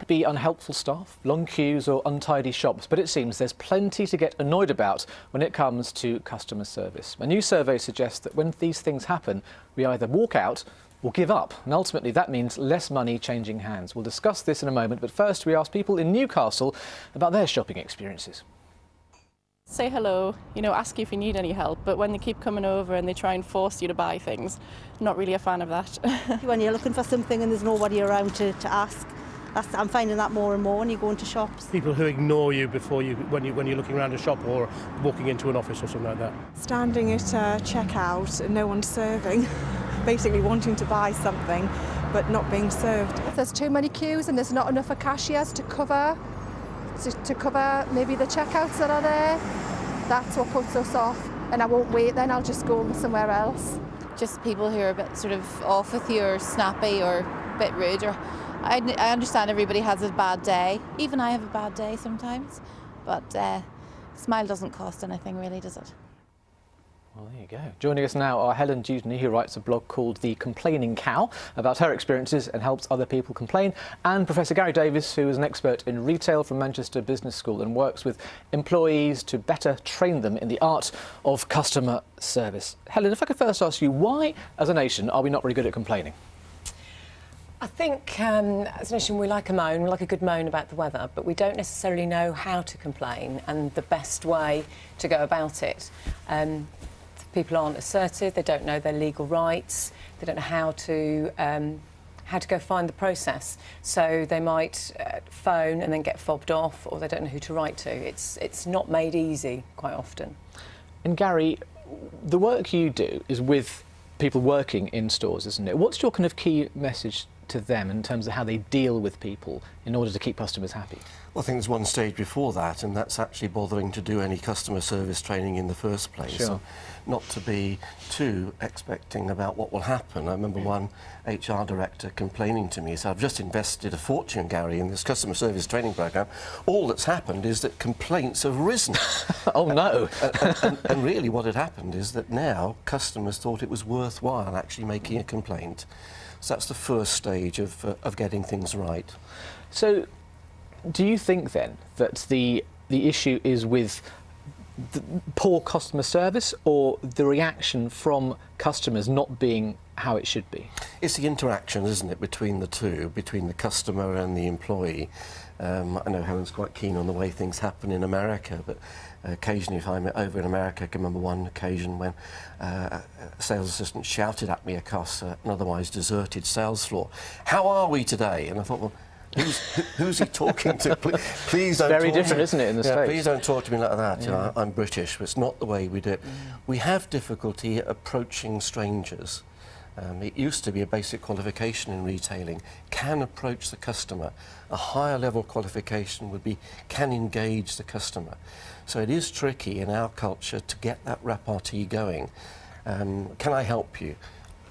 Be unhelpful staff, long queues or untidy shops, but it seems there's plenty to get annoyed about when it comes to customer service. A new survey suggests that when these things happen, we either walk out or give up, and ultimately that means less money changing hands. We'll discuss this in a moment, but first we ask people in Newcastle about their shopping experiences. Say hello, ask you if you need any help, but when they keep coming over and they try and force you to buy things, not really a fan of that. When you're looking for something and there's nobody around to ask, I'm finding that more and more when you go into shops. People who ignore you when you're looking around a shop or walking into an office or something like that. Standing at a checkout and no one serving, basically wanting to buy something but not being served. If there's too many queues and there's not enough for cashiers to cover maybe the checkouts that are there, that's what puts us off. And I won't wait then, I'll just go somewhere else. Just people who are a bit sort of off with you or snappy or a bit rude. Or I understand everybody has a bad day. Even I have a bad day sometimes. But smile doesn't cost anything really, does it? Well, there you go. Joining us now are Helen Dewdney, who writes a blog called The Complaining Cow about her experiences and helps other people complain, and Professor Gary Davies, who is an expert in retail from Manchester Business School and works with employees to better train them in the art of customer service. Helen, if I could first ask you, why, as a nation, are we not very good at complaining? I think as a nation we like a moan, we like a good moan about the weather, but we don't necessarily know how to complain and the best way to go about it. People aren't assertive, they don't know their legal rights, they don't know how to go find the process. So they might phone and then get fobbed off, or they don't know who to write to. It's not made easy quite often. And Gary, the work you do is with people working in stores, isn't it? What's your kind of key message to them in terms of how they deal with people in order to keep customers happy? Well, I think there's one stage before that, and that's actually bothering to do any customer service training in the first place. Sure. Not to be too expecting about what will happen. I remember one HR director complaining to me, he said, I've just invested a fortune, Gary, in this customer service training programme. All that's happened is that complaints have risen. Oh, no. And really what had happened is that now customers thought it was worthwhile actually making a complaint. So that's the first stage of getting things right. So do you think then that the issue is with the poor customer service or the reaction from customers not being how it should be? It's the interaction, isn't it, between the two, between the customer and the employee. I know Helen's quite keen on the way things happen in America, but occasionally if I'm over in America, I can remember one occasion when a sales assistant shouted at me across an otherwise deserted sales floor, "How are we today?" And I thought, well, who's he talking to? Please don't. Very different, isn't it, in the States? Please don't talk to me like that. Yeah. You know, I'm British, but it's not the way we do it. We have difficulty approaching strangers. It used to be a basic qualification in retailing, can approach the customer. A higher level qualification would be can engage the customer. So it is tricky in our culture to get that repartee going. Can I help you?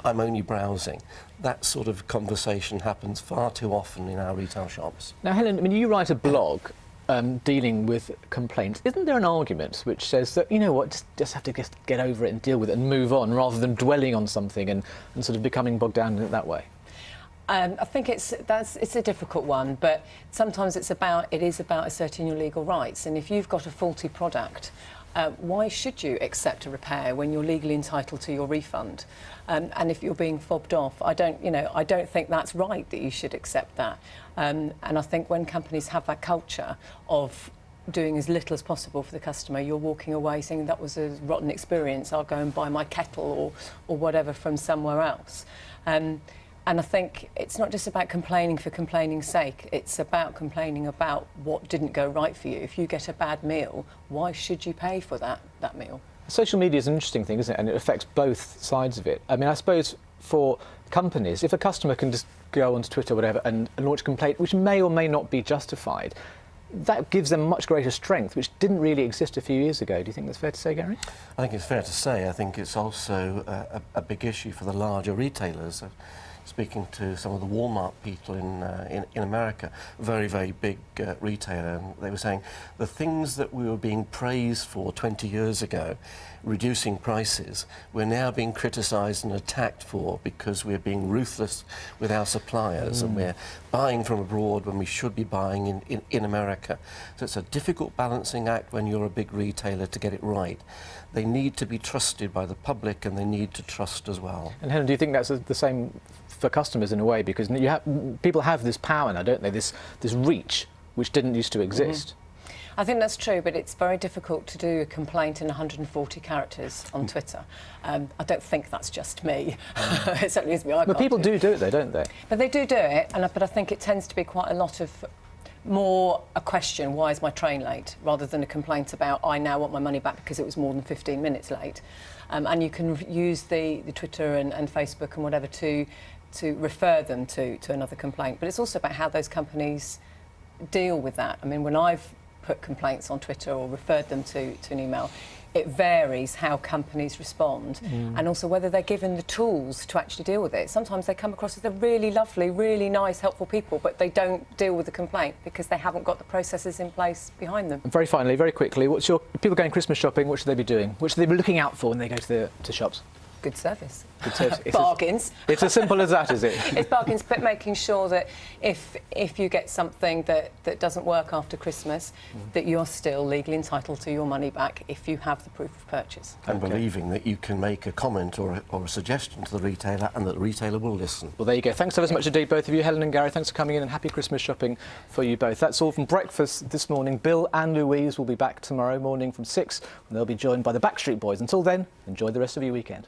I'm only browsing. That sort of conversation happens far too often in our retail shops. Now, Helen, I mean, you write a blog dealing with complaints. Isn't there an argument which says that, you know what, just have to get over it and deal with it and move on, rather than dwelling on something and sort of becoming bogged down in it that way? I think it's a difficult one, but sometimes it is about asserting your legal rights. And if you've got a faulty product, why should you accept a repair when you're legally entitled to your refund? And if you're being fobbed off, I don't think that's right that you should accept that. And I think when companies have that culture of doing as little as possible for the customer, you're walking away saying that was a rotten experience, I'll go and buy my kettle or whatever from somewhere else. And I think it's not just about complaining for complaining's sake, it's about complaining about what didn't go right for you. If you get a bad meal, why should you pay for that meal? Social media is an interesting thing, isn't it? And it affects both sides of it. I mean, I suppose for companies, if a customer can just go onto Twitter or whatever and launch a complaint, which may or may not be justified, that gives them much greater strength, which didn't really exist a few years ago. Do you think that's fair to say, Gary? I think it's fair to say. I think it's also a big issue for the larger retailers. speaking to some of the Walmart people in America, very, very big retailer, and they were saying the things that we were being praised for 20 years ago, reducing prices, we're now being criticised and attacked for because we're being ruthless with our suppliers and we're buying from abroad when we should be buying in America. So it's a difficult balancing act when you're a big retailer to get it right. They need to be trusted by the public and they need to trust as well. And Helen, do you think that's the same for customers in a way? Because people have this power now, don't they? This reach, which didn't used to exist. I think that's true, but it's very difficult to do a complaint in 140 characters on Twitter. I don't think that's just me. It certainly is me. But people do it though, don't they? But they do it, but I think it tends to be quite a lot of more a question, why is my train late, rather than a complaint about I now want my money back because it was more than 15 minutes late. And you can use the Twitter and Facebook and whatever to refer them to another complaint. But it's also about how those companies deal with that. I mean, when I've put complaints on Twitter or referred them to an email, it varies how companies respond and also whether they're given the tools to actually deal with it. Sometimes they come across as they're really lovely, really nice, helpful people, but they don't deal with the complaint because they haven't got the processes in place behind them. And very finally, very quickly, people going Christmas shopping, what should they be doing? What should they be looking out for when they go to shops? Good service. Good service. Bargains. It's as simple as that, is it? It's bargains, but making sure that if you get something that doesn't work after Christmas, that you're still legally entitled to your money back if you have the proof of purchase. And believing that you can make a comment or a suggestion to the retailer and that the retailer will listen. Well, there you go. Thanks ever so much indeed, both of you. Helen and Gary, thanks for coming in, and happy Christmas shopping for you both. That's all from breakfast this morning. Bill and Louise will be back tomorrow morning from 6, and they'll be joined by the Backstreet Boys. Until then, enjoy the rest of your weekend.